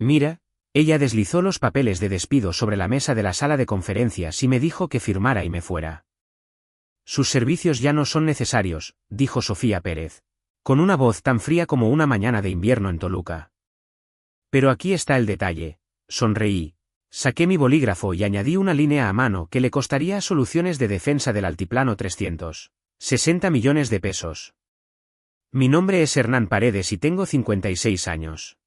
Mira, ella deslizó los papeles de despido sobre la mesa de la sala de conferencias y me dijo que firmara y me fuera. Sus servicios ya no son necesarios, dijo Sofía Pérez, con una voz tan fría como una mañana de invierno en Toluca. Pero aquí está el detalle, sonreí. Saqué mi bolígrafo y añadí una línea a mano que le costaría a Soluciones de Defensa del Altiplano 360 millones de pesos. Mi nombre es Hernán Paredes y tengo 56 años.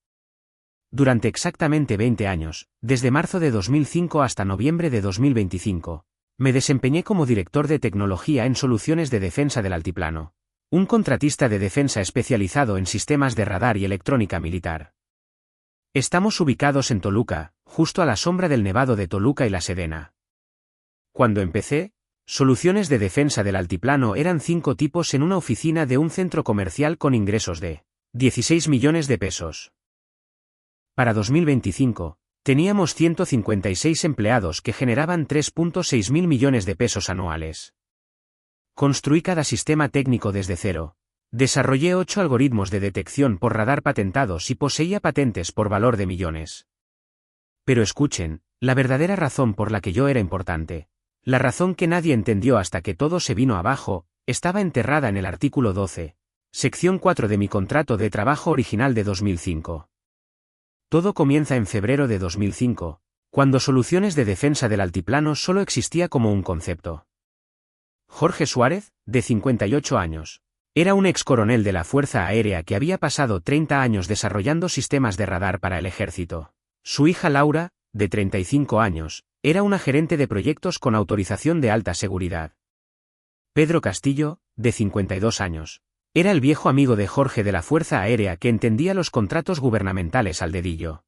Durante exactamente 20 años, desde marzo de 2005 hasta noviembre de 2025, me desempeñé como director de tecnología en Soluciones de Defensa del Altiplano, un contratista de defensa especializado en sistemas de radar y electrónica militar. Estamos ubicados en Toluca, justo a la sombra del Nevado de Toluca y la Sedena. Cuando empecé, Soluciones de Defensa del Altiplano eran 5 tipos en una oficina de un centro comercial con ingresos de 16 millones de pesos. Para 2025, teníamos 156 empleados que generaban 3.6 mil millones de pesos anuales. Construí cada sistema técnico desde cero. Desarrollé 8 algoritmos de detección por radar patentados y poseía patentes por valor de millones. Pero escuchen, la verdadera razón por la que yo era importante, la razón que nadie entendió hasta que todo se vino abajo, estaba enterrada en el artículo 12, sección 4 de mi contrato de trabajo original de 2005. Todo comienza en febrero de 2005, cuando Soluciones de Defensa del Altiplano solo existía como un concepto. Jorge Suárez, de 58 años, era un ex coronel de la Fuerza Aérea que había pasado 30 años desarrollando sistemas de radar para el ejército. Su hija Laura, de 35 años, era una gerente de proyectos con autorización de alta seguridad. Pedro Castillo, de 52 años, era el viejo amigo de Jorge de la Fuerza Aérea que entendía los contratos gubernamentales al dedillo.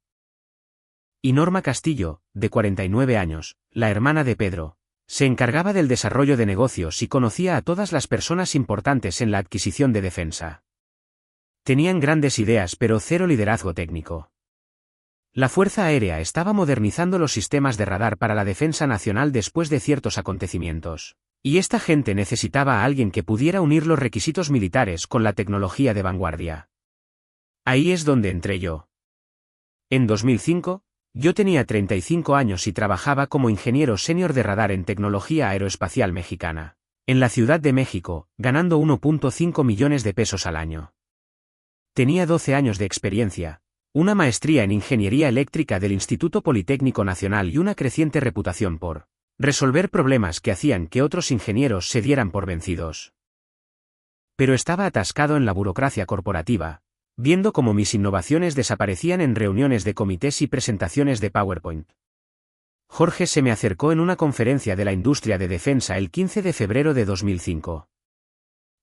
Y Norma Castillo, de 49 años, la hermana de Pedro, se encargaba del desarrollo de negocios y conocía a todas las personas importantes en la adquisición de defensa. Tenían grandes ideas pero cero liderazgo técnico. La Fuerza Aérea estaba modernizando los sistemas de radar para la defensa nacional después de ciertos acontecimientos, y esta gente necesitaba a alguien que pudiera unir los requisitos militares con la tecnología de vanguardia. Ahí es donde entré yo. En 2005, yo tenía 35 años y trabajaba como ingeniero senior de radar en tecnología aeroespacial mexicana, en la Ciudad de México, ganando 1.5 millones de pesos al año. Tenía 12 años de experiencia, una maestría en ingeniería eléctrica del Instituto Politécnico Nacional y una creciente reputación por resolver problemas que hacían que otros ingenieros se dieran por vencidos. Pero estaba atascado en la burocracia corporativa, viendo cómo mis innovaciones desaparecían en reuniones de comités y presentaciones de PowerPoint. Jorge se me acercó en una conferencia de la industria de defensa el 15 de febrero de 2005.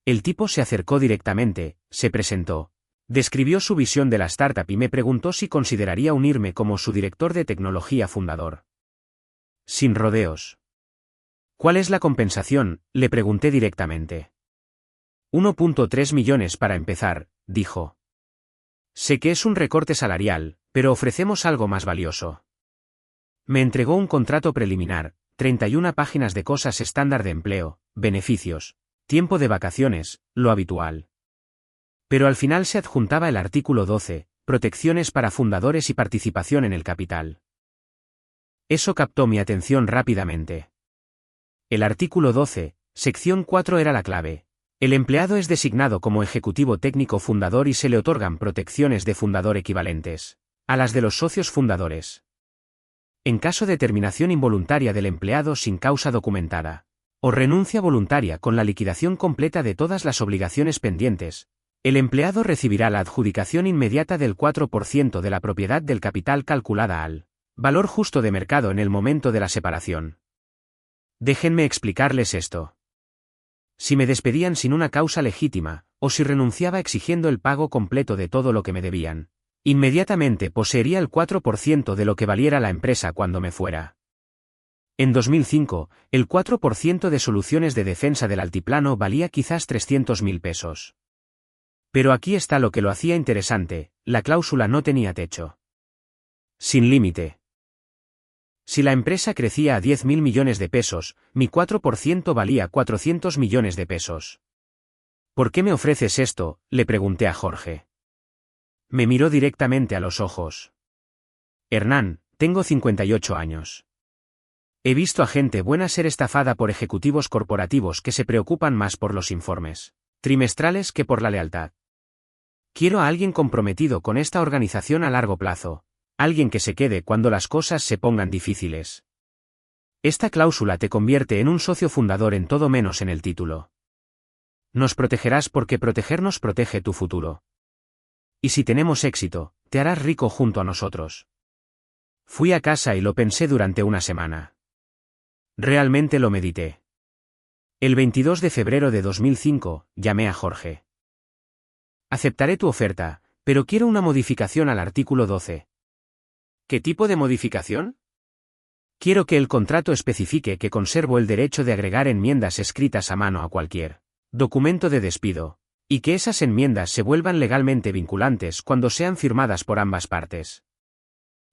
El tipo se acercó directamente, se presentó, describió su visión de la startup y me preguntó si consideraría unirme como su director de tecnología fundador. Sin rodeos. ¿Cuál es la compensación?, le pregunté directamente. 1.3 millones para empezar, dijo. Sé que es un recorte salarial, pero ofrecemos algo más valioso. Me entregó un contrato preliminar, 31 páginas de cosas estándar de empleo, beneficios, tiempo de vacaciones, lo habitual. Pero al final se adjuntaba el artículo 12, protecciones para fundadores y participación en el capital. Eso captó mi atención rápidamente. El artículo 12, sección 4 era la clave. El empleado es designado como ejecutivo técnico fundador y se le otorgan protecciones de fundador equivalentes a las de los socios fundadores. En caso de terminación involuntaria del empleado sin causa documentada, o renuncia voluntaria con la liquidación completa de todas las obligaciones pendientes, el empleado recibirá la adjudicación inmediata del 4% de la propiedad del capital calculada al valor justo de mercado en el momento de la separación. Déjenme explicarles esto. Si me despedían sin una causa legítima, o si renunciaba exigiendo el pago completo de todo lo que me debían, inmediatamente poseería el 4% de lo que valiera la empresa cuando me fuera. En 2005, el 4% de Soluciones de Defensa del Altiplano valía quizás 300.000 pesos. Pero aquí está lo que lo hacía interesante, la cláusula no tenía techo. Sin límite. Si la empresa crecía a 10.000 millones de pesos, mi 4% valía 400 millones de pesos. ¿Por qué me ofreces esto?, le pregunté a Jorge. Me miró directamente a los ojos. Hernán, tengo 58 años. He visto a gente buena ser estafada por ejecutivos corporativos que se preocupan más por los informes trimestrales que por la lealtad. Quiero a alguien comprometido con esta organización a largo plazo, alguien que se quede cuando las cosas se pongan difíciles. Esta cláusula te convierte en un socio fundador en todo menos en el título. Nos protegerás porque protegernos protege tu futuro. Y si tenemos éxito, te harás rico junto a nosotros. Fui a casa y lo pensé durante una semana. Realmente lo medité. El 22 de febrero de 2005, llamé a Jorge. Aceptaré tu oferta, pero quiero una modificación al artículo 12. ¿Qué tipo de modificación? Quiero que el contrato especifique que conservo el derecho de agregar enmiendas escritas a mano a cualquier documento de despido, y que esas enmiendas se vuelvan legalmente vinculantes cuando sean firmadas por ambas partes.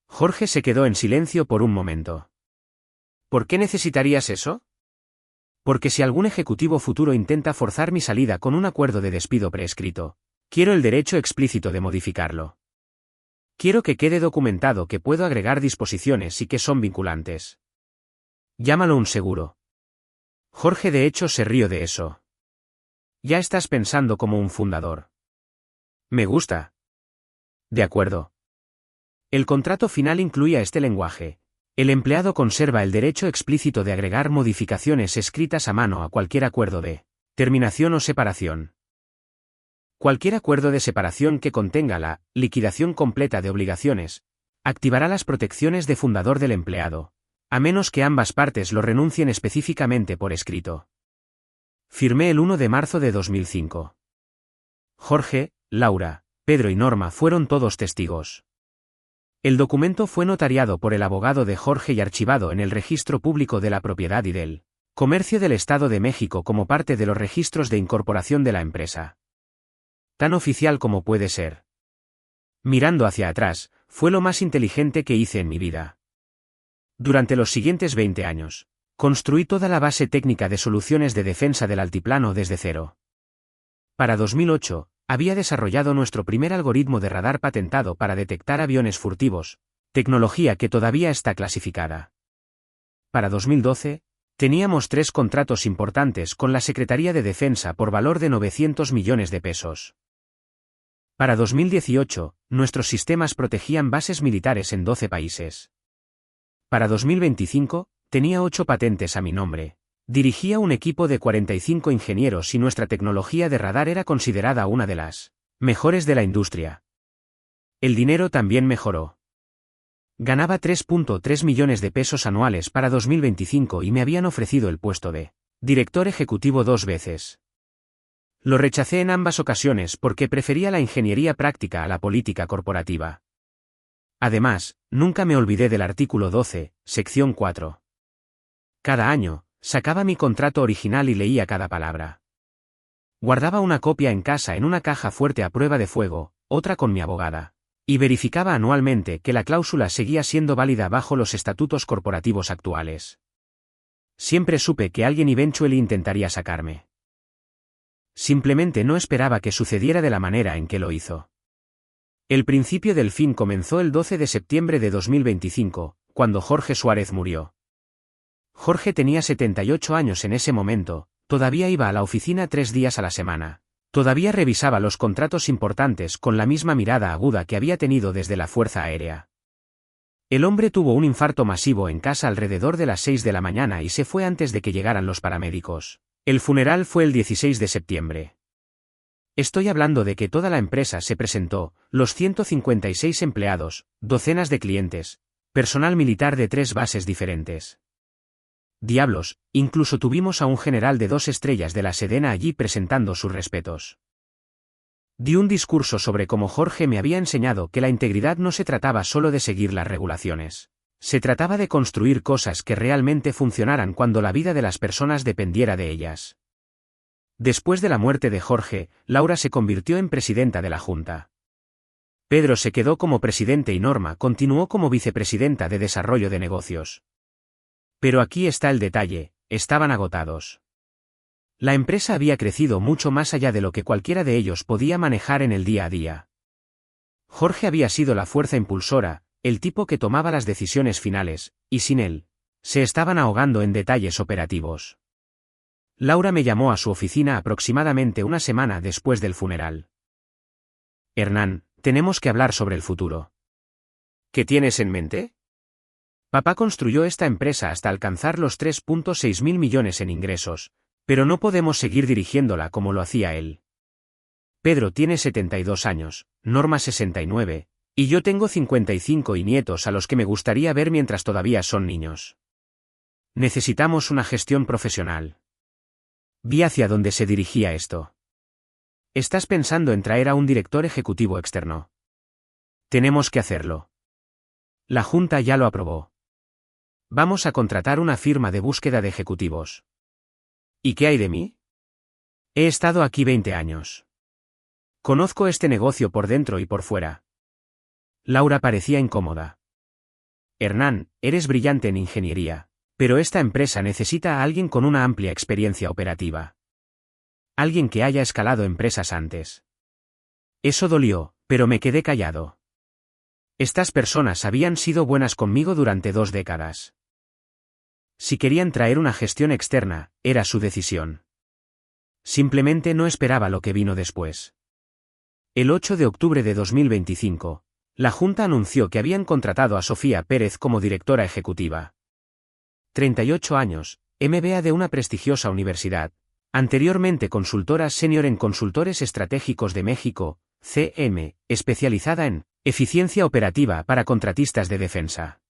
Jorge se quedó en silencio por un momento. ¿Por qué necesitarías eso? Porque si algún ejecutivo futuro intenta forzar mi salida con un acuerdo de despido preescrito, quiero el derecho explícito de modificarlo. Quiero que quede documentado que puedo agregar disposiciones y que son vinculantes. Llámalo un seguro. Jorge de hecho se rió de eso. Ya estás pensando como un fundador. Me gusta. De acuerdo. El contrato final incluía este lenguaje. El empleado conserva el derecho explícito de agregar modificaciones escritas a mano a cualquier acuerdo de terminación o separación. Cualquier acuerdo de separación que contenga la liquidación completa de obligaciones activará las protecciones de fundador del empleado, a menos que ambas partes lo renuncien específicamente por escrito. Firmé el 1 de marzo de 2005. Jorge, Laura, Pedro y Norma fueron todos testigos. El documento fue notariado por el abogado de Jorge y archivado en el Registro Público de la Propiedad y del Comercio del Estado de México como parte de los registros de incorporación de la empresa. Tan oficial como puede ser. Mirando hacia atrás, fue lo más inteligente que hice en mi vida. Durante los siguientes 20 años, construí toda la base técnica de soluciones de defensa del altiplano desde cero. Para 2008, había desarrollado nuestro primer algoritmo de radar patentado para detectar aviones furtivos, tecnología que todavía está clasificada. Para 2012, teníamos 3 contratos importantes con la Secretaría de Defensa por valor de 900 millones de pesos. Para 2018, nuestros sistemas protegían bases militares en 12 países. Para 2025, tenía 8 patentes a mi nombre. Dirigía un equipo de 45 ingenieros y nuestra tecnología de radar era considerada una de las mejores de la industria. El dinero también mejoró. Ganaba 3.3 millones de pesos anuales para 2025 y me habían ofrecido el puesto de director ejecutivo 2 veces. Lo rechacé en ambas ocasiones porque prefería la ingeniería práctica a la política corporativa. Además, nunca me olvidé del artículo 12, sección 4. Cada año, sacaba mi contrato original y leía cada palabra. Guardaba una copia en casa en una caja fuerte a prueba de fuego, otra con mi abogada, y verificaba anualmente que la cláusula seguía siendo válida bajo los estatutos corporativos actuales. Siempre supe que alguien eventualmente intentaría sacarme. Simplemente no esperaba que sucediera de la manera en que lo hizo. El principio del fin comenzó el 12 de septiembre de 2025, cuando Jorge Suárez murió. Jorge tenía 78 años en ese momento, todavía iba a la oficina 3 días a la semana. Todavía revisaba los contratos importantes con la misma mirada aguda que había tenido desde la Fuerza Aérea. El hombre tuvo un infarto masivo en casa alrededor de las 6 de la mañana y se fue antes de que llegaran los paramédicos. El funeral fue el 16 de septiembre. Estoy hablando de que toda la empresa se presentó, los 156 empleados, docenas de clientes, personal militar de 3 bases diferentes. Diablos, incluso tuvimos a un general de 2 estrellas de la Sedena allí presentando sus respetos. Di un discurso sobre cómo Jorge me había enseñado que la integridad no se trataba solo de seguir las regulaciones. Se trataba de construir cosas que realmente funcionaran cuando la vida de las personas dependiera de ellas. Después de la muerte de Jorge, Laura se convirtió en presidenta de la Junta. Pedro se quedó como presidente y Norma continuó como vicepresidenta de Desarrollo de Negocios. Pero aquí está el detalle, estaban agotados. La empresa había crecido mucho más allá de lo que cualquiera de ellos podía manejar en el día a día. Jorge había sido la fuerza impulsora, el tipo que tomaba las decisiones finales, y sin él, se estaban ahogando en detalles operativos. Laura me llamó a su oficina aproximadamente una semana después del funeral. Hernán, tenemos que hablar sobre el futuro. ¿Qué tienes en mente? Papá construyó esta empresa hasta alcanzar los 3.6 mil millones en ingresos, pero no podemos seguir dirigiéndola como lo hacía él. Pedro tiene 72 años, Norma 69, y yo tengo 55 y nietos a los que me gustaría ver mientras todavía son niños. Necesitamos una gestión profesional. Vi hacia dónde se dirigía esto. Estás pensando en traer a un director ejecutivo externo. Tenemos que hacerlo. La Junta ya lo aprobó. Vamos a contratar una firma de búsqueda de ejecutivos. ¿Y qué hay de mí? He estado aquí 20 años. Conozco este negocio por dentro y por fuera. Laura parecía incómoda. Hernán, eres brillante en ingeniería, pero esta empresa necesita a alguien con una amplia experiencia operativa. Alguien que haya escalado empresas antes. Eso dolió, pero me quedé callado. Estas personas habían sido buenas conmigo durante 2 décadas. Si querían traer una gestión externa, era su decisión. Simplemente no esperaba lo que vino después. El 8 de octubre de 2025, la Junta anunció que habían contratado a Sofía Pérez como directora ejecutiva. 38 años, MBA de una prestigiosa universidad, anteriormente consultora senior en Consultores Estratégicos de México, CM, especializada en eficiencia operativa para contratistas de defensa.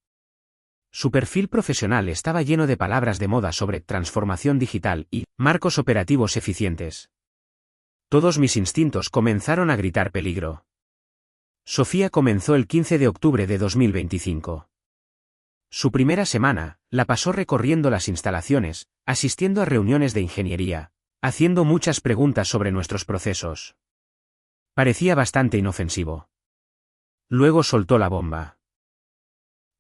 Su perfil profesional estaba lleno de palabras de moda sobre transformación digital y marcos operativos eficientes. Todos mis instintos comenzaron a gritar peligro. Sofía comenzó el 15 de octubre de 2025. Su primera semana, la pasó recorriendo las instalaciones, asistiendo a reuniones de ingeniería, haciendo muchas preguntas sobre nuestros procesos. Parecía bastante inofensivo. Luego soltó la bomba.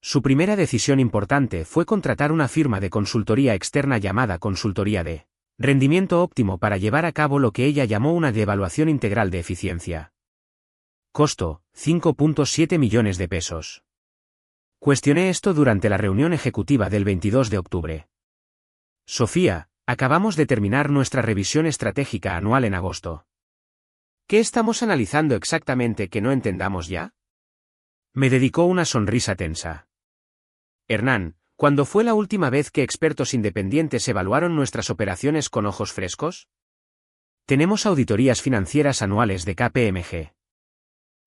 Su primera decisión importante fue contratar una firma de consultoría externa llamada Consultoría de Rendimiento Óptimo para llevar a cabo lo que ella llamó una evaluación integral de eficiencia. Costo, 5.7 millones de pesos. Cuestioné esto durante la reunión ejecutiva del 22 de octubre. Sofía, acabamos de terminar nuestra revisión estratégica anual en agosto. ¿Qué estamos analizando exactamente que no entendamos ya? Me dedicó una sonrisa tensa. Hernán, ¿cuándo fue la última vez que expertos independientes evaluaron nuestras operaciones con ojos frescos? Tenemos auditorías financieras anuales de KPMG.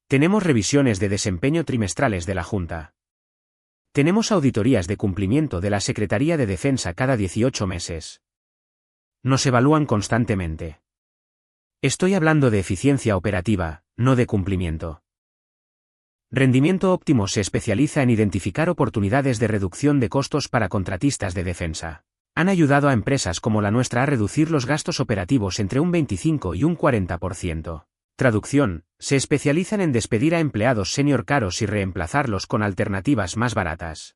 Tenemos revisiones de desempeño trimestrales de la Junta. Tenemos auditorías de cumplimiento de la Secretaría de Defensa cada 18 meses. Nos evalúan constantemente. Estoy hablando de eficiencia operativa, no de cumplimiento. Rendimiento Óptimo se especializa en identificar oportunidades de reducción de costos para contratistas de defensa. Han ayudado a empresas como la nuestra a reducir los gastos operativos entre un 25 y un 40%. Traducción, se especializan en despedir a empleados senior caros y reemplazarlos con alternativas más baratas.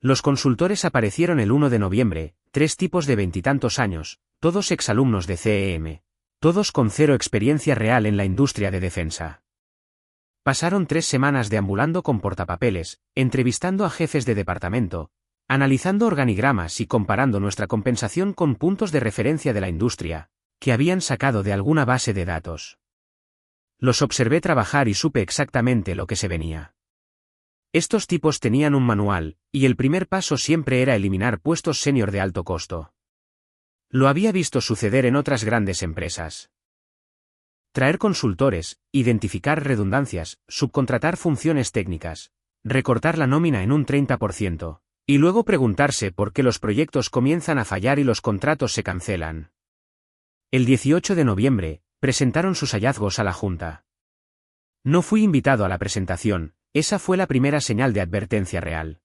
Los consultores aparecieron el 1 de noviembre, 3 tipos de 20 y tantos años, todos exalumnos de CEM. Todos con 0 experiencia real en la industria de defensa. Pasaron 3 semanas deambulando con portapapeles, entrevistando a jefes de departamento, analizando organigramas y comparando nuestra compensación con puntos de referencia de la industria, que habían sacado de alguna base de datos. Los observé trabajar y supe exactamente lo que se venía. Estos tipos tenían un manual, y el primer paso siempre era eliminar puestos senior de alto costo. Lo había visto suceder en otras grandes empresas. Traer consultores, identificar redundancias, subcontratar funciones técnicas, recortar la nómina en un 30%, y luego preguntarse por qué los proyectos comienzan a fallar y los contratos se cancelan. El 18 de noviembre, presentaron sus hallazgos a la Junta. No fui invitado a la presentación, esa fue la primera señal de advertencia real.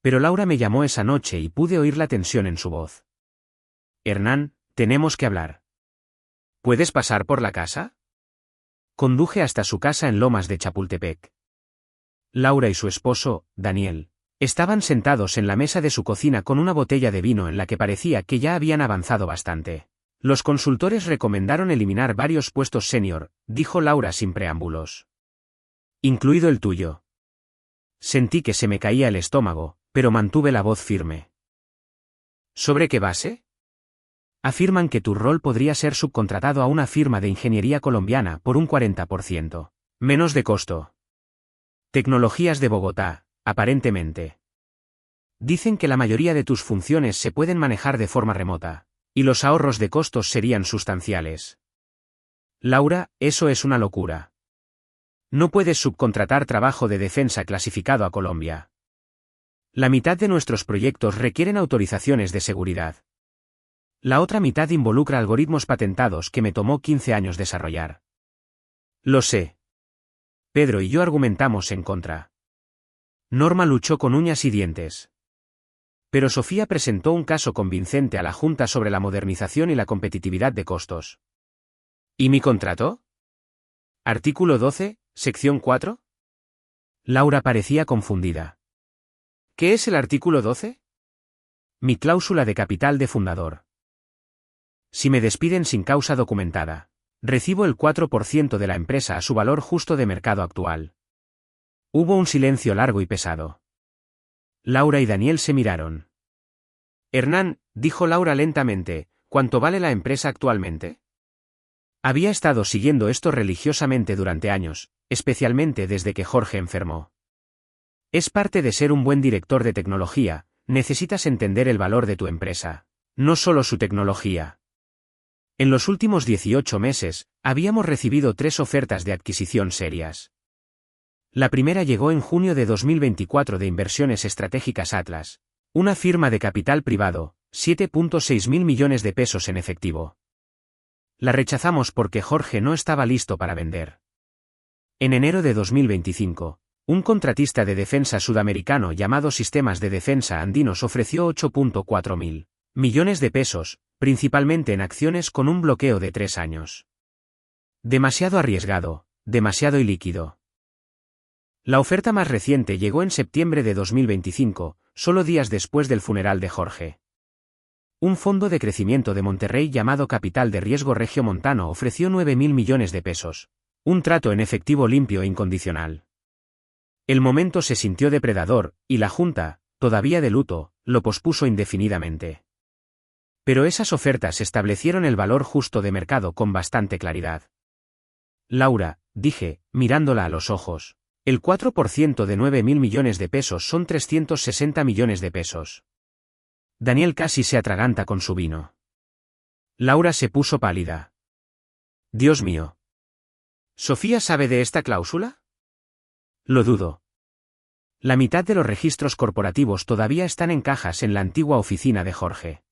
Pero Laura me llamó esa noche y pude oír la tensión en su voz. Hernán, tenemos que hablar. ¿Puedes pasar por la casa? Conduje hasta su casa en Lomas de Chapultepec. Laura y su esposo, Daniel, estaban sentados en la mesa de su cocina con una botella de vino en la que parecía que ya habían avanzado bastante. Los consultores recomendaron eliminar varios puestos senior, dijo Laura sin preámbulos. Incluido el tuyo. Sentí que se me caía el estómago, pero mantuve la voz firme. ¿Sobre qué base? Afirman que tu rol podría ser subcontratado a una firma de ingeniería colombiana por un 40% menos de costo. Tecnologías de Bogotá, aparentemente. Dicen que la mayoría de tus funciones se pueden manejar de forma remota, y los ahorros de costos serían sustanciales. Laura, eso es una locura. No puedes subcontratar trabajo de defensa clasificado a Colombia. La mitad de nuestros proyectos requieren autorizaciones de seguridad. La otra mitad involucra algoritmos patentados que me tomó 15 años desarrollar. Lo sé. Pedro y yo argumentamos en contra. Norma luchó con uñas y dientes. Pero Sofía presentó un caso convincente a la Junta sobre la modernización y la competitividad de costos. ¿Y mi contrato? Artículo 12, sección 4. Laura parecía confundida. ¿Qué es el artículo 12? Mi cláusula de capital de fundador. Si me despiden sin causa documentada, recibo el 4% de la empresa a su valor justo de mercado actual. Hubo un silencio largo y pesado. Laura y Daniel se miraron. Hernán, dijo Laura lentamente, ¿cuánto vale la empresa actualmente? Había estado siguiendo esto religiosamente durante años, especialmente desde que Jorge enfermó. Es parte de ser un buen director de tecnología, necesitas entender el valor de tu empresa, no solo su tecnología. En los últimos 18 meses, habíamos recibido 3 ofertas de adquisición serias. La primera llegó en junio de 2024 de Inversiones Estratégicas Atlas, una firma de capital privado, 7.6 mil millones de pesos en efectivo. La rechazamos porque Jorge no estaba listo para vender. En enero de 2025, un contratista de defensa sudamericano llamado Sistemas de Defensa Andinos ofreció 8.4 mil millones de pesos, principalmente en acciones con un bloqueo de 3 años. Demasiado arriesgado, demasiado ilíquido. La oferta más reciente llegó en septiembre de 2025, solo días después del funeral de Jorge. Un fondo de crecimiento de Monterrey llamado Capital de Riesgo Regiomontano ofreció 9 mil millones de pesos. Un trato en efectivo limpio e incondicional. El momento se sintió depredador, y la Junta, todavía de luto, lo pospuso indefinidamente. Pero esas ofertas establecieron el valor justo de mercado con bastante claridad. Laura, dije, mirándola a los ojos, el 4% de 9 mil millones de pesos son 360 millones de pesos. Daniel casi se atraganta con su vino. Laura se puso pálida. Dios mío. ¿Sofía sabe de esta cláusula? Lo dudo. La mitad de los registros corporativos todavía están en cajas en la antigua oficina de Jorge.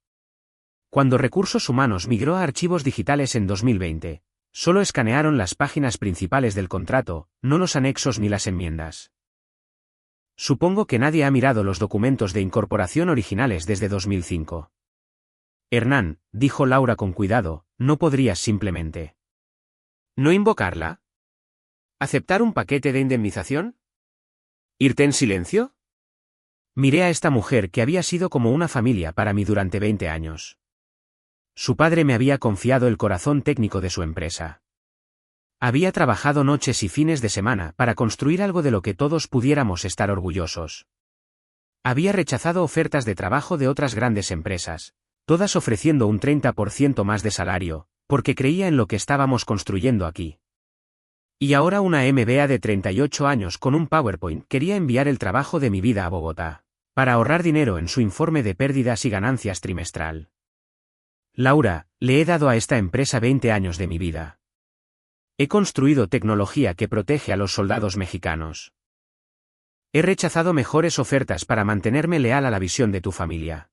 Cuando Recursos Humanos migró a archivos digitales en 2020, solo escanearon las páginas principales del contrato, no los anexos ni las enmiendas. Supongo que nadie ha mirado los documentos de incorporación originales desde 2005. Hernán, dijo Laura con cuidado, ¿no podrías simplemente no invocarla? ¿Aceptar un paquete de indemnización? ¿Irte en silencio? Miré a esta mujer que había sido como una familia para mí durante 20 años. Su padre me había confiado el corazón técnico de su empresa. Había trabajado noches y fines de semana para construir algo de lo que todos pudiéramos estar orgullosos. Había rechazado ofertas de trabajo de otras grandes empresas, todas ofreciendo un 30% más de salario, porque creía en lo que estábamos construyendo aquí. Y ahora una MBA de 38 años con un PowerPoint quería enviar el trabajo de mi vida a Bogotá, para ahorrar dinero en su informe de pérdidas y ganancias trimestral. Laura, le he dado a esta empresa 20 años de mi vida. He construido tecnología que protege a los soldados mexicanos. He rechazado mejores ofertas para mantenerme leal a la visión de tu familia.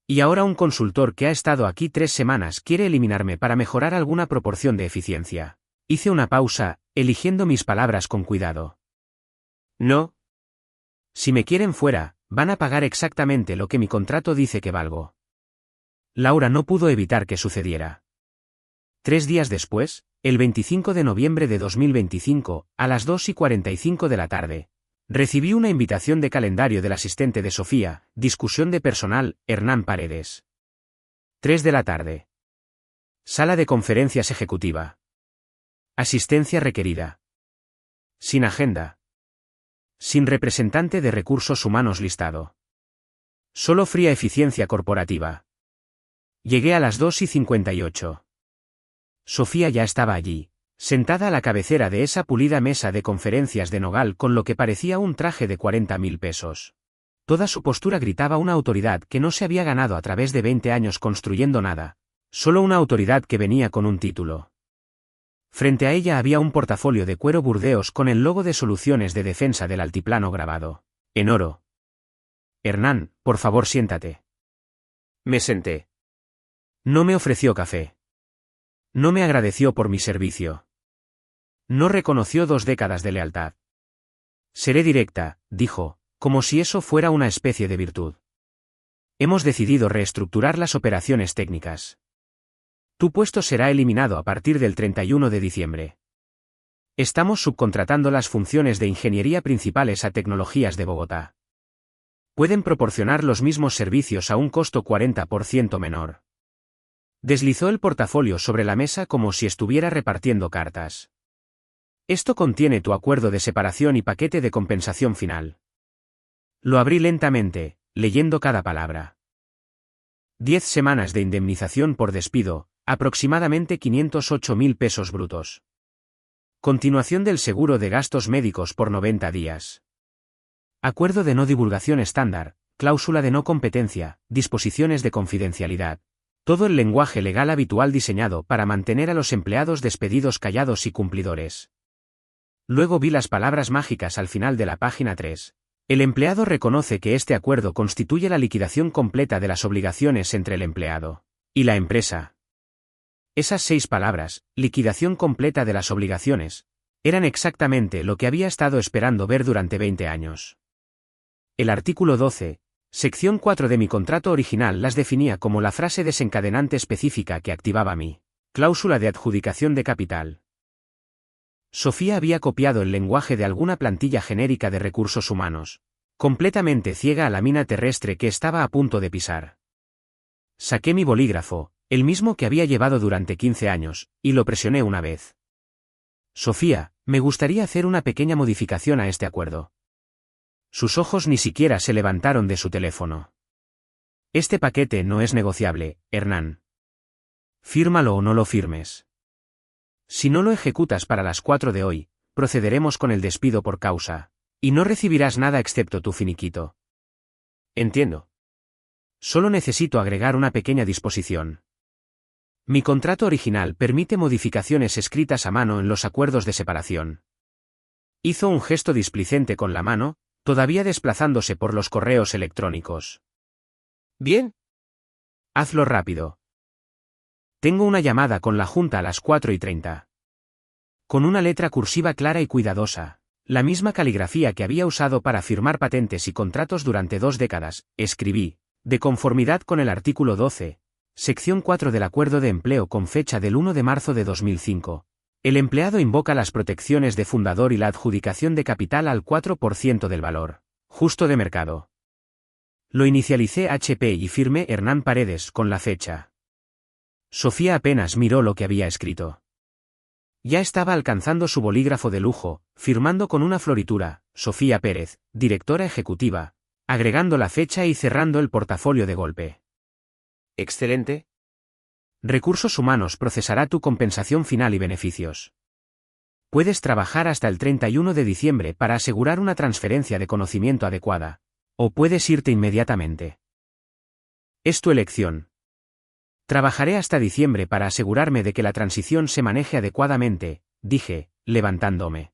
Y ahora un consultor que ha estado aquí 3 semanas quiere eliminarme para mejorar alguna proporción de eficiencia. Hice una pausa, eligiendo mis palabras con cuidado. No. Si me quieren fuera, van a pagar exactamente lo que mi contrato dice que valgo. Laura no pudo evitar que sucediera. 3 días después, el 25 de noviembre de 2025, a las 2:45 de la tarde, recibí una invitación de calendario del asistente de Sofía, discusión de personal, Hernán Paredes. 3 de la tarde. Sala de conferencias ejecutiva. Asistencia requerida. Sin agenda. Sin representante de recursos humanos listado. Solo fría eficiencia corporativa. Llegué a las 2:58. Sofía ya estaba allí, sentada a la cabecera de esa pulida mesa de conferencias de nogal con lo que parecía un traje de 40.000 pesos. Toda su postura gritaba una autoridad que no se había ganado a través de 20 años construyendo nada, solo una autoridad que venía con un título. Frente a ella había un portafolio de cuero burdeos con el logo de Soluciones de Defensa del Altiplano grabado, en oro. Hernán, por favor siéntate. Me senté. No me ofreció café. No me agradeció por mi servicio. No reconoció 2 décadas de lealtad. Seré directa, dijo, como si eso fuera una especie de virtud. Hemos decidido reestructurar las operaciones técnicas. Tu puesto será eliminado a partir del 31 de diciembre. Estamos subcontratando las funciones de ingeniería principales a Tecnologías de Bogotá. Pueden proporcionar los mismos servicios a un costo 40% menor. Deslizó el portafolio sobre la mesa como si estuviera repartiendo cartas. Esto contiene tu acuerdo de separación y paquete de compensación final. Lo abrí lentamente, leyendo cada palabra. 10 semanas de indemnización por despido, aproximadamente 508.000 pesos brutos. Continuación del seguro de gastos médicos por 90 días. Acuerdo de no divulgación estándar, cláusula de no competencia, disposiciones de confidencialidad. Todo el lenguaje legal habitual diseñado para mantener a los empleados despedidos callados y cumplidores. Luego vi las palabras mágicas al final de la página 3. El empleado reconoce que este acuerdo constituye la liquidación completa de las obligaciones entre el empleado y la empresa. Esas 6 palabras, liquidación completa de las obligaciones, eran exactamente lo que había estado esperando ver durante 20 años. El artículo 12, sección 4 de mi contrato original las definía como la frase desencadenante específica que activaba mi cláusula de adjudicación de capital. Sofía había copiado el lenguaje de alguna plantilla genérica de recursos humanos, completamente ciega a la mina terrestre que estaba a punto de pisar. Saqué mi bolígrafo, el mismo que había llevado durante 15 años, y lo presioné una vez. Sofía, me gustaría hacer una pequeña modificación a este acuerdo. Sus ojos ni siquiera se levantaron de su teléfono. Este paquete no es negociable, Hernán. Fírmalo o no lo firmes. Si no lo ejecutas para las 4 de hoy, procederemos con el despido por causa, y no recibirás nada excepto tu finiquito. Entiendo. Solo necesito agregar una pequeña disposición. Mi contrato original permite modificaciones escritas a mano en los acuerdos de separación. Hizo un gesto displicente con la mano, todavía desplazándose por los correos electrónicos. Bien. Hazlo rápido. Tengo una llamada con la Junta a las 4:30. Con una letra cursiva clara y cuidadosa, la misma caligrafía que había usado para firmar patentes y contratos durante 2 décadas, escribí, de conformidad con el artículo 12, sección 4 del Acuerdo de Empleo con fecha del 1 de marzo de 2005. El empleado invoca las protecciones de fundador y la adjudicación de capital al 4% del valor justo de mercado. Lo inicialicé HP y firmé Hernán Paredes con la fecha. Sofía apenas miró lo que había escrito. Ya estaba alcanzando su bolígrafo de lujo, firmando con una floritura, Sofía Pérez, directora ejecutiva, agregando la fecha y cerrando el portafolio de golpe. Excelente. Recursos Humanos procesará tu compensación final y beneficios. Puedes trabajar hasta el 31 de diciembre para asegurar una transferencia de conocimiento adecuada, o puedes irte inmediatamente. Es tu elección. Trabajaré hasta diciembre para asegurarme de que la transición se maneje adecuadamente, dije, levantándome.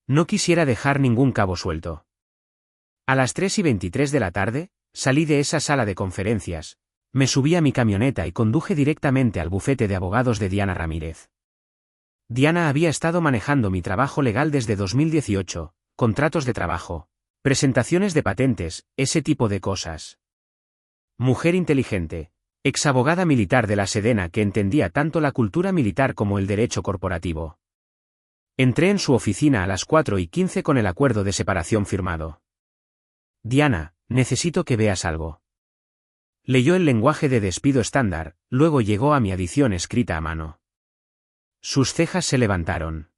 No quisiera dejar ningún cabo suelto. A las 3:23 de la tarde, salí de esa sala de conferencias, me subí a mi camioneta y conduje directamente al bufete de abogados de Diana Ramírez. Diana había estado manejando mi trabajo legal desde 2018, contratos de trabajo, presentaciones de patentes, ese tipo de cosas. Mujer inteligente. Exabogada militar de la Sedena que entendía tanto la cultura militar como el derecho corporativo. Entré en su oficina a las 4:15 con el acuerdo de separación firmado. Diana, necesito que veas algo. Leyó el lenguaje de despido estándar, luego llegó a mi adición escrita a mano. Sus cejas se levantaron.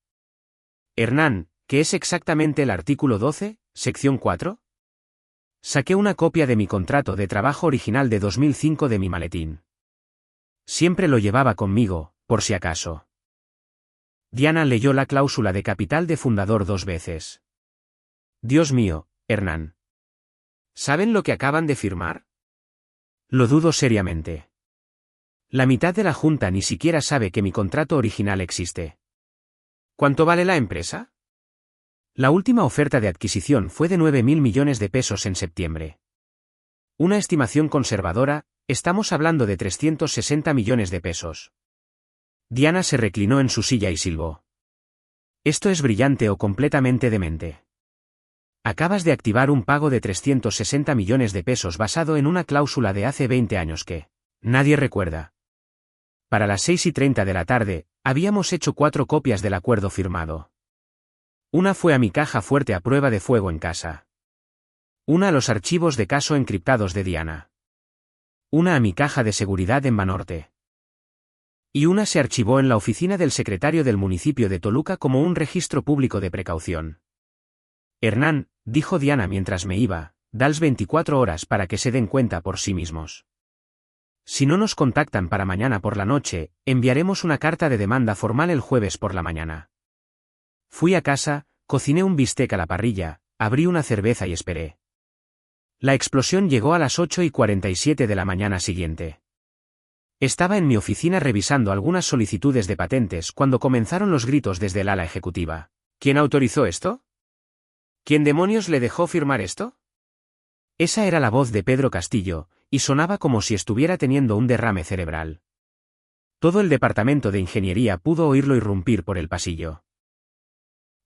Hernán, ¿Qué es exactamente el artículo 12, sección 4? Saqué una copia de mi contrato de trabajo original de 2005 de mi maletín. Siempre lo llevaba conmigo, por si acaso. Diana leyó la cláusula de capital de fundador 2 veces. Dios mío, Hernán. ¿Saben lo que acaban de firmar? Lo dudo seriamente. La mitad de la Junta ni siquiera sabe que mi contrato original existe. ¿Cuánto vale la empresa? La última oferta de adquisición fue de 9.000 millones de pesos en septiembre. Una estimación conservadora, estamos hablando de 360 millones de pesos. Diana se reclinó en su silla y silbó. Esto es brillante o completamente demente. Acabas de activar un pago de 360 millones de pesos basado en una cláusula de hace 20 años que nadie recuerda. Para las 6:30 de la tarde, habíamos hecho 4 copias del acuerdo firmado. Una fue a mi caja fuerte a prueba de fuego en casa. Una a los archivos de caso encriptados de Diana. Una a mi caja de seguridad en Banorte. Y una se archivó en la oficina del secretario del municipio de Toluca como un registro público de precaución. Hernán, dijo Diana mientras me iba, dales 24 horas para que se den cuenta por sí mismos. Si no nos contactan para mañana por la noche, enviaremos una carta de demanda formal el jueves por la mañana. Fui a casa, cociné un bistec a la parrilla, abrí una cerveza y esperé. La explosión llegó a las 8:47 de la mañana siguiente. Estaba en mi oficina revisando algunas solicitudes de patentes cuando comenzaron los gritos desde el ala ejecutiva. ¿Quién autorizó esto? ¿Quién demonios le dejó firmar esto? Esa era la voz de Pedro Castillo, y sonaba como si estuviera teniendo un derrame cerebral. Todo el departamento de ingeniería pudo oírlo irrumpir por el pasillo.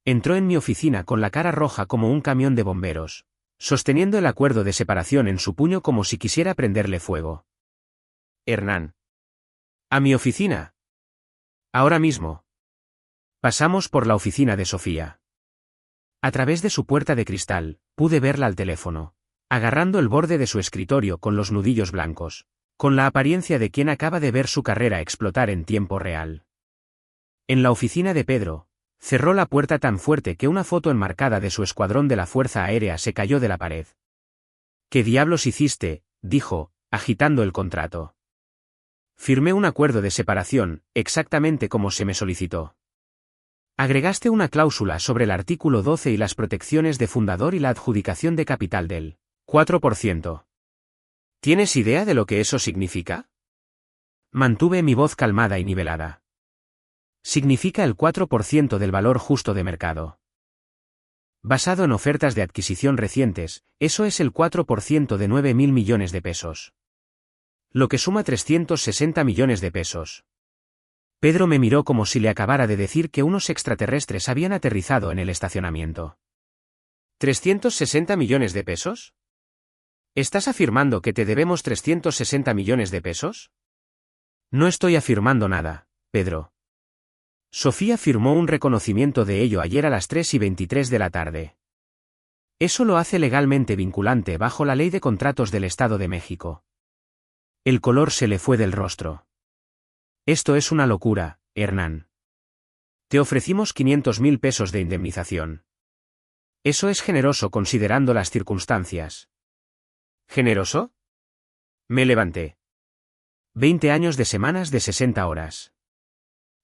Entró en mi oficina con la cara roja como un camión de bomberos, sosteniendo el acuerdo de separación en su puño como si quisiera prenderle fuego. Hernán. ¿A mi oficina? Ahora mismo. Pasamos por la oficina de Sofía. A través de su puerta de cristal, pude verla al teléfono, agarrando el borde de su escritorio con los nudillos blancos, con la apariencia de quien acaba de ver su carrera explotar en tiempo real. En la oficina de Pedro, cerró la puerta tan fuerte que una foto enmarcada de su escuadrón de la Fuerza Aérea se cayó de la pared. ¿Qué diablos hiciste?, dijo, agitando el contrato. Firmé un acuerdo de separación, exactamente como se me solicitó. Agregaste una cláusula sobre el artículo 12 y las protecciones de fundador y la adjudicación de capital del 4%. ¿Tienes idea de lo que eso significa? Mantuve mi voz calmada y nivelada. Significa el 4% del valor justo de mercado. Basado en ofertas de adquisición recientes, eso es el 4% de 9.000 millones de pesos. Lo que suma 360 millones de pesos. Pedro me miró como si le acabara de decir que unos extraterrestres habían aterrizado en el estacionamiento. ¿360 millones de pesos? ¿Estás afirmando que te debemos 360 millones de pesos? No estoy afirmando nada, Pedro. Sofía firmó un reconocimiento de ello ayer a las 3:23 de la tarde. Eso lo hace legalmente vinculante bajo la Ley de Contratos del Estado de México. El color se le fue del rostro. Esto es una locura, Hernán. Te ofrecimos 500.000 pesos de indemnización. Eso es generoso considerando las circunstancias. ¿Generoso? Me levanté. 20 años de semanas de 60 horas.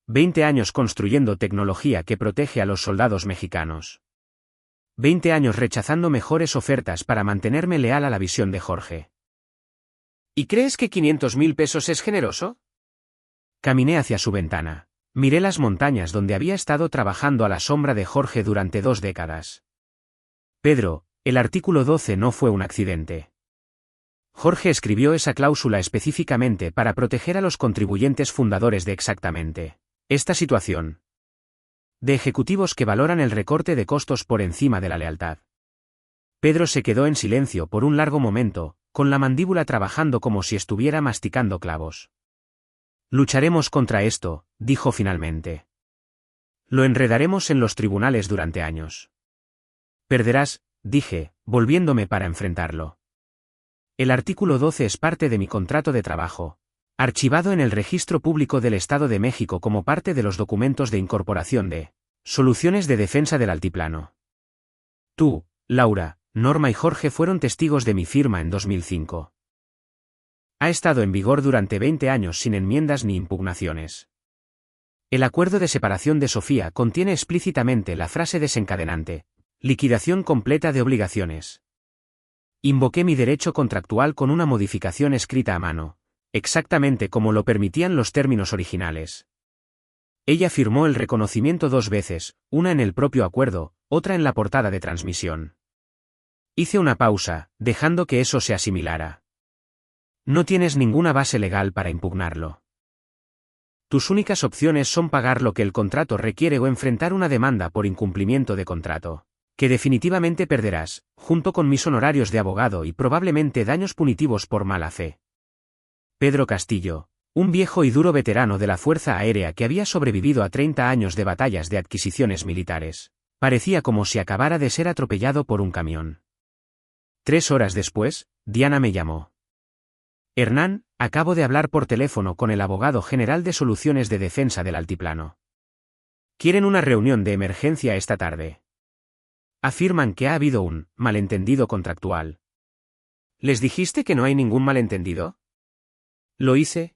20 años construyendo tecnología que protege a los soldados mexicanos. 20 años rechazando mejores ofertas para mantenerme leal a la visión de Jorge. ¿Y crees que 500.000 pesos es generoso? Caminé hacia su ventana. Miré las montañas donde había estado trabajando a la sombra de Jorge durante 2 décadas. Pedro, el artículo 12 no fue un accidente. Jorge escribió esa cláusula específicamente para proteger a los contribuyentes fundadores de exactamente esta situación. De ejecutivos que valoran el recorte de costos por encima de la lealtad. Pedro se quedó en silencio por un largo momento, con la mandíbula trabajando como si estuviera masticando clavos. Lucharemos contra esto, dijo finalmente. Lo enredaremos en los tribunales durante años. Perderás, dije, volviéndome para enfrentarlo. El artículo 12 es parte de mi contrato de trabajo, archivado en el Registro Público del Estado de México como parte de los documentos de incorporación de Soluciones de defensa del altiplano. Tú, Laura, Norma y Jorge fueron testigos de mi firma en 2005. Ha estado en vigor durante 20 años sin enmiendas ni impugnaciones. El acuerdo de separación de Sofía contiene explícitamente la frase desencadenante: liquidación completa de obligaciones. Invoqué mi derecho contractual con una modificación escrita a mano, exactamente como lo permitían los términos originales. Ella firmó el reconocimiento 2 veces, una en el propio acuerdo, otra en la portada de transmisión. Hice una pausa, dejando que eso se asimilara. No tienes ninguna base legal para impugnarlo. Tus únicas opciones son pagar lo que el contrato requiere o enfrentar una demanda por incumplimiento de contrato, que definitivamente perderás, junto con mis honorarios de abogado y probablemente daños punitivos por mala fe. Pedro Castillo, un viejo y duro veterano de la Fuerza Aérea que había sobrevivido a 30 años de batallas de adquisiciones militares, parecía como si acabara de ser atropellado por un camión. 3 horas después, Diana me llamó. Hernán, acabo de hablar por teléfono con el abogado general de Soluciones de Defensa del Altiplano. Quieren una reunión de emergencia esta tarde. Afirman que ha habido un malentendido contractual. ¿Les dijiste que no hay ningún malentendido? ¿Lo hice?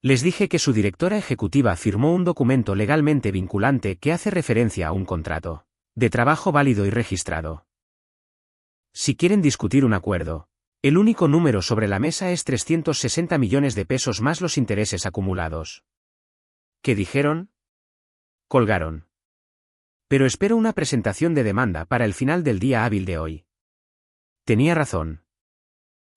Les dije que su directora ejecutiva firmó un documento legalmente vinculante que hace referencia a un contrato de trabajo válido y registrado. Si quieren discutir un acuerdo, el único número sobre la mesa es 360 millones de pesos más los intereses acumulados. ¿Qué dijeron? Colgaron. Pero espero una presentación de demanda para el final del día hábil de hoy. Tenía razón.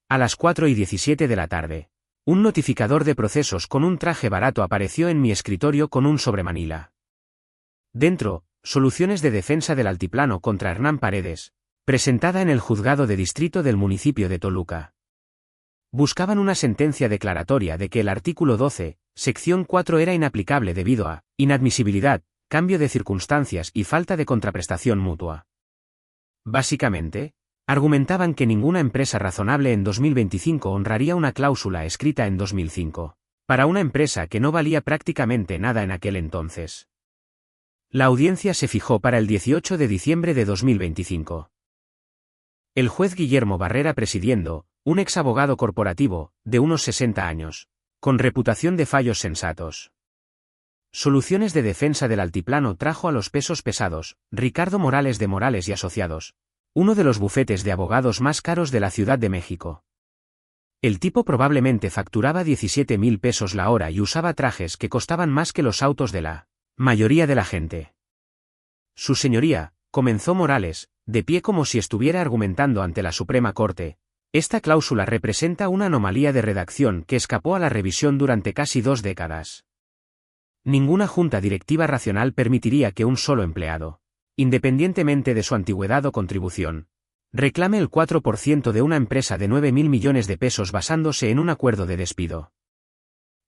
A las 4:17 de la tarde. Un notificador de procesos con un traje barato apareció en mi escritorio con un sobremanila. Dentro, Soluciones de Defensa del Altiplano contra Hernán Paredes, presentada en el juzgado de distrito del municipio de Toluca. Buscaban una sentencia declaratoria de que el artículo 12, sección 4 era inaplicable debido a inadmisibilidad, cambio de circunstancias y falta de contraprestación mutua. Básicamente, argumentaban que ninguna empresa razonable en 2025 honraría una cláusula escrita en 2005, para una empresa que no valía prácticamente nada en aquel entonces. La audiencia se fijó para el 18 de diciembre de 2025. El juez Guillermo Barrera presidiendo, un exabogado corporativo, de unos 60 años, con reputación de fallos sensatos. Soluciones de Defensa del Altiplano trajo a los pesos pesados, Ricardo Morales de Morales y Asociados, uno de los bufetes de abogados más caros de la Ciudad de México. El tipo probablemente facturaba 17,000 pesos la hora y usaba trajes que costaban más que los autos de la mayoría de la gente. Su señoría, comenzó Morales, de pie como si estuviera argumentando ante la Suprema Corte, esta cláusula representa una anomalía de redacción que escapó a la revisión durante casi 2 décadas. Ninguna junta directiva racional permitiría que un solo empleado, independientemente de su antigüedad o contribución, reclame el 4% de una empresa de 9,000 millones de pesos basándose en un acuerdo de despido.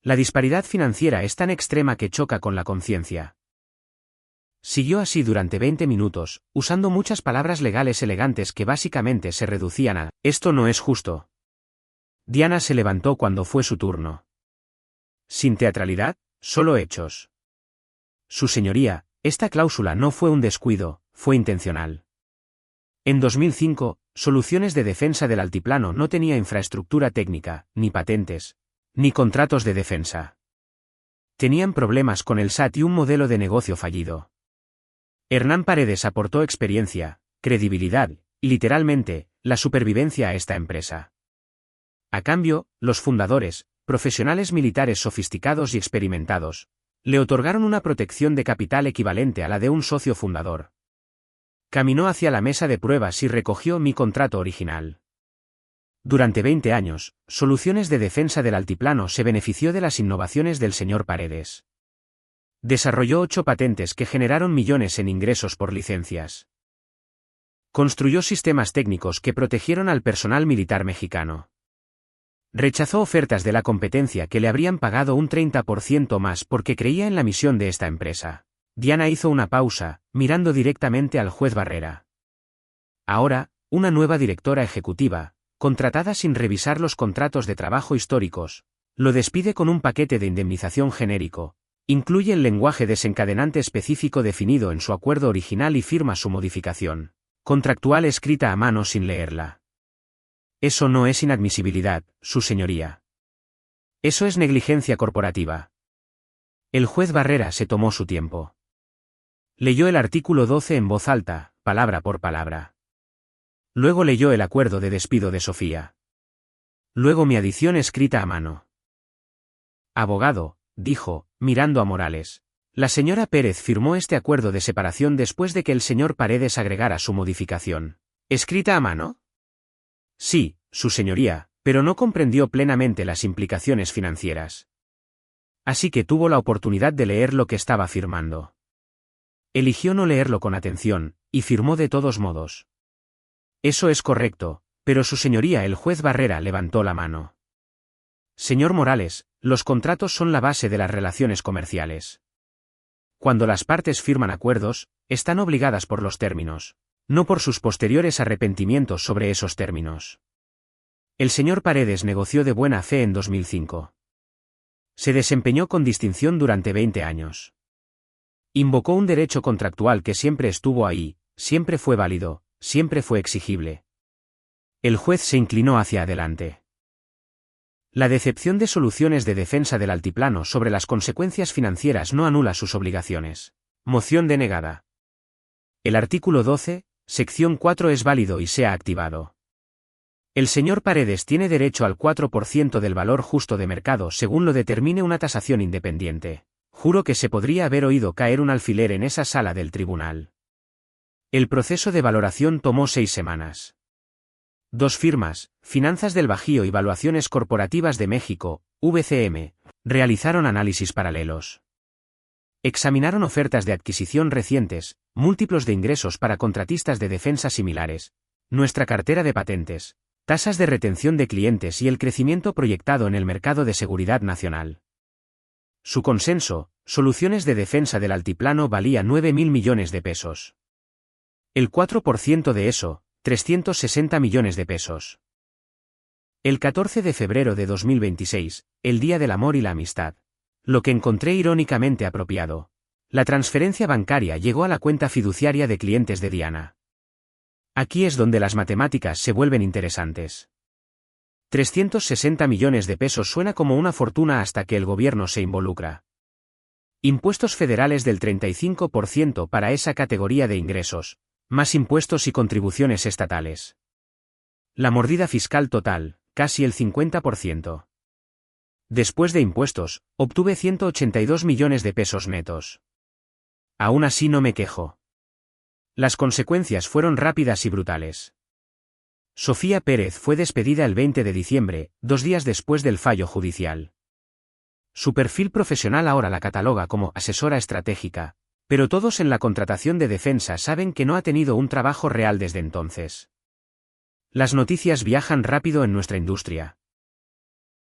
La disparidad financiera es tan extrema que choca con la conciencia. Siguió así durante 20 minutos, usando muchas palabras legales elegantes que básicamente se reducían a «esto no es justo». Diana se levantó cuando fue su turno. Sin teatralidad, solo hechos. Su señoría, esta cláusula no fue un descuido, fue intencional. En 2005, Soluciones de Defensa del Altiplano no tenía infraestructura técnica, ni patentes, ni contratos de defensa. Tenían problemas con el SAT y un modelo de negocio fallido. Hernán Paredes aportó experiencia, credibilidad, y literalmente, la supervivencia a esta empresa. A cambio, los fundadores, profesionales militares sofisticados y experimentados, le otorgaron una protección de capital equivalente a la de un socio fundador. Caminó hacia la mesa de pruebas y recogió mi contrato original. Durante 20 años, Soluciones de Defensa del Altiplano se benefició de las innovaciones del señor Paredes. Desarrolló 8 patentes que generaron millones en ingresos por licencias. Construyó sistemas técnicos que protegieron al personal militar mexicano. Rechazó ofertas de la competencia que le habrían pagado un 30% más porque creía en la misión de esta empresa. Diana hizo una pausa, mirando directamente al juez Barrera. Ahora, una nueva directora ejecutiva, contratada sin revisar los contratos de trabajo históricos, lo despide con un paquete de indemnización genérico, Incluye el lenguaje desencadenante específico definido en su acuerdo original y firma su modificación contractual escrita a mano sin leerla. Eso no es inadmisibilidad, su señoría. Eso es negligencia corporativa. El juez Barrera se tomó su tiempo. Leyó el artículo 12 en voz alta, palabra por palabra. Luego leyó el acuerdo de despido de Sofía. Luego mi adición escrita a mano. Abogado, dijo, mirando a Morales. La señora Pérez firmó este acuerdo de separación después de que el señor Paredes agregara su modificación. ¿Escrita a mano? Sí, su señoría, pero no comprendió plenamente las implicaciones financieras. Así que tuvo la oportunidad de leer lo que estaba firmando. Eligió no leerlo con atención, y firmó de todos modos. Eso es correcto, pero su señoría el juez Barrera levantó la mano. Señor Morales, los contratos son la base de las relaciones comerciales. Cuando las partes firman acuerdos, están obligadas por los términos, no por sus posteriores arrepentimientos sobre esos términos. El señor Paredes negoció de buena fe en 2005. Se desempeñó con distinción durante 20 años. Invocó un derecho contractual que siempre estuvo ahí, siempre fue válido, siempre fue exigible. El juez se inclinó hacia adelante. La decepción de soluciones de defensa del altiplano sobre las consecuencias financieras no anula sus obligaciones. Moción denegada. El artículo 12, sección 4 es válido y se ha activado. El señor Paredes tiene derecho al 4% del valor justo de mercado según lo determine una tasación independiente. Juro que se podría haber oído caer un alfiler en esa sala del tribunal. El proceso de valoración tomó 6 semanas. 2 firmas, Finanzas del Bajío y Valuaciones Corporativas de México, VCM, realizaron análisis paralelos. Examinaron ofertas de adquisición recientes, múltiplos de ingresos para contratistas de defensa similares, nuestra cartera de patentes, tasas de retención de clientes y el crecimiento proyectado en el mercado de seguridad nacional. Su consenso, soluciones de defensa del altiplano valía 9.000 millones de pesos. El 4% de eso, 360 millones de pesos. El 14 de febrero de 2026, el Día del Amor y la Amistad. Lo que encontré irónicamente apropiado. La transferencia bancaria llegó a la cuenta fiduciaria de clientes de Diana. Aquí es donde las matemáticas se vuelven interesantes. 360 millones de pesos suena como una fortuna hasta que el gobierno se involucra. Impuestos federales del 35% para esa categoría de ingresos, más impuestos y contribuciones estatales. La mordida fiscal total, casi el 50%. Después de impuestos, obtuve 182 millones de pesos netos. Aún así no me quejo. Las consecuencias fueron rápidas y brutales. Sofía Pérez fue despedida el 20 de diciembre, 2 días después del fallo judicial. Su perfil profesional ahora la cataloga como asesora estratégica, pero todos en la contratación de defensa saben que no ha tenido un trabajo real desde entonces. Las noticias viajan rápido en nuestra industria.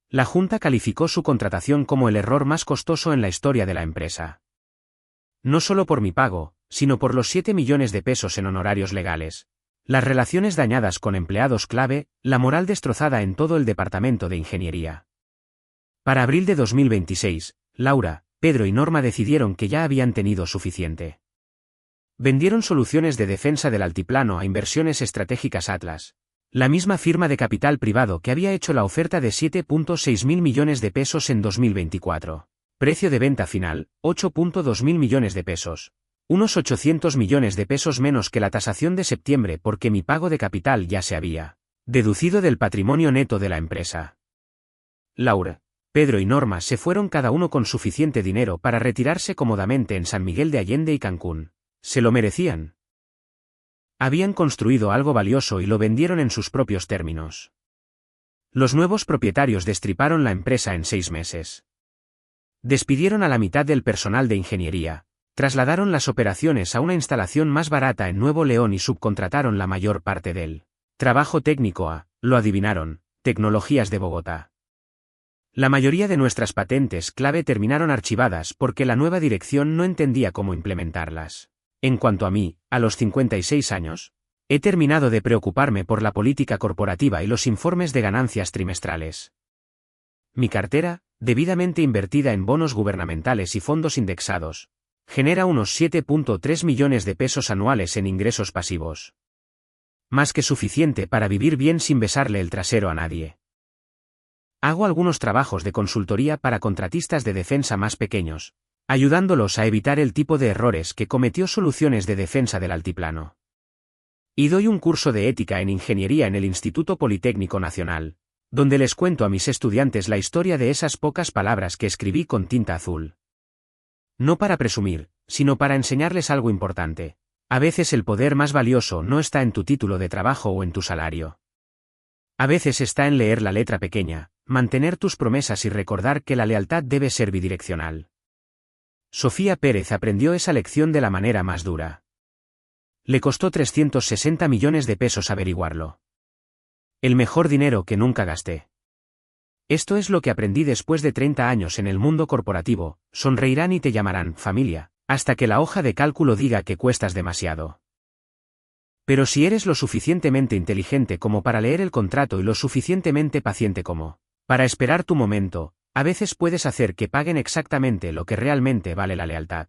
La Junta calificó su contratación como el error más costoso en la historia de la empresa. No solo por mi pago, sino por los 7 millones de pesos en honorarios legales, las relaciones dañadas con empleados clave, la moral destrozada en todo el departamento de ingeniería. Para abril de 2026, Laura, Pedro y Norma decidieron que ya habían tenido suficiente. Vendieron soluciones de defensa del altiplano a Inversiones Estratégicas Atlas, la misma firma de capital privado que había hecho la oferta de 7.6 mil millones de pesos en 2024. Precio de venta final, 8.2 mil millones de pesos. Unos 800 millones de pesos menos que la tasación de septiembre porque mi pago de capital ya se había deducido del patrimonio neto de la empresa. Laura, Pedro y Norma se fueron cada uno con suficiente dinero para retirarse cómodamente en San Miguel de Allende y Cancún. Se lo merecían. Habían construido algo valioso y lo vendieron en sus propios términos. Los nuevos propietarios destriparon la empresa en 6 meses. Despidieron a la mitad del personal de ingeniería, trasladaron las operaciones a una instalación más barata en Nuevo León y subcontrataron la mayor parte del trabajo técnico a, lo adivinaron, Tecnologías de Bogotá. La mayoría de nuestras patentes clave terminaron archivadas porque la nueva dirección no entendía cómo implementarlas. En cuanto a mí, a los 56 años, he terminado de preocuparme por la política corporativa y los informes de ganancias trimestrales. Mi cartera, debidamente invertida en bonos gubernamentales y fondos indexados, genera unos 7,3 millones de pesos anuales en ingresos pasivos. Más que suficiente para vivir bien sin besarle el trasero a nadie. Hago algunos trabajos de consultoría para contratistas de defensa más pequeños, ayudándolos a evitar el tipo de errores que cometió Soluciones de Defensa del Altiplano. Y doy un curso de ética en ingeniería en el Instituto Politécnico Nacional, donde les cuento a mis estudiantes la historia de esas pocas palabras que escribí con tinta azul. No para presumir, sino para enseñarles algo importante. A veces el poder más valioso no está en tu título de trabajo o en tu salario. A veces está en leer la letra pequeña, mantener tus promesas y recordar que la lealtad debe ser bidireccional. Sofía Pérez aprendió esa lección de la manera más dura. Le costó 360 millones de pesos averiguarlo. El mejor dinero que nunca gasté. Esto es lo que aprendí después de 30 años en el mundo corporativo, sonreirán y te llamarán familia, hasta que la hoja de cálculo diga que cuestas demasiado. Pero si eres lo suficientemente inteligente como para leer el contrato y lo suficientemente paciente como para esperar tu momento, a veces puedes hacer que paguen exactamente lo que realmente vale la lealtad.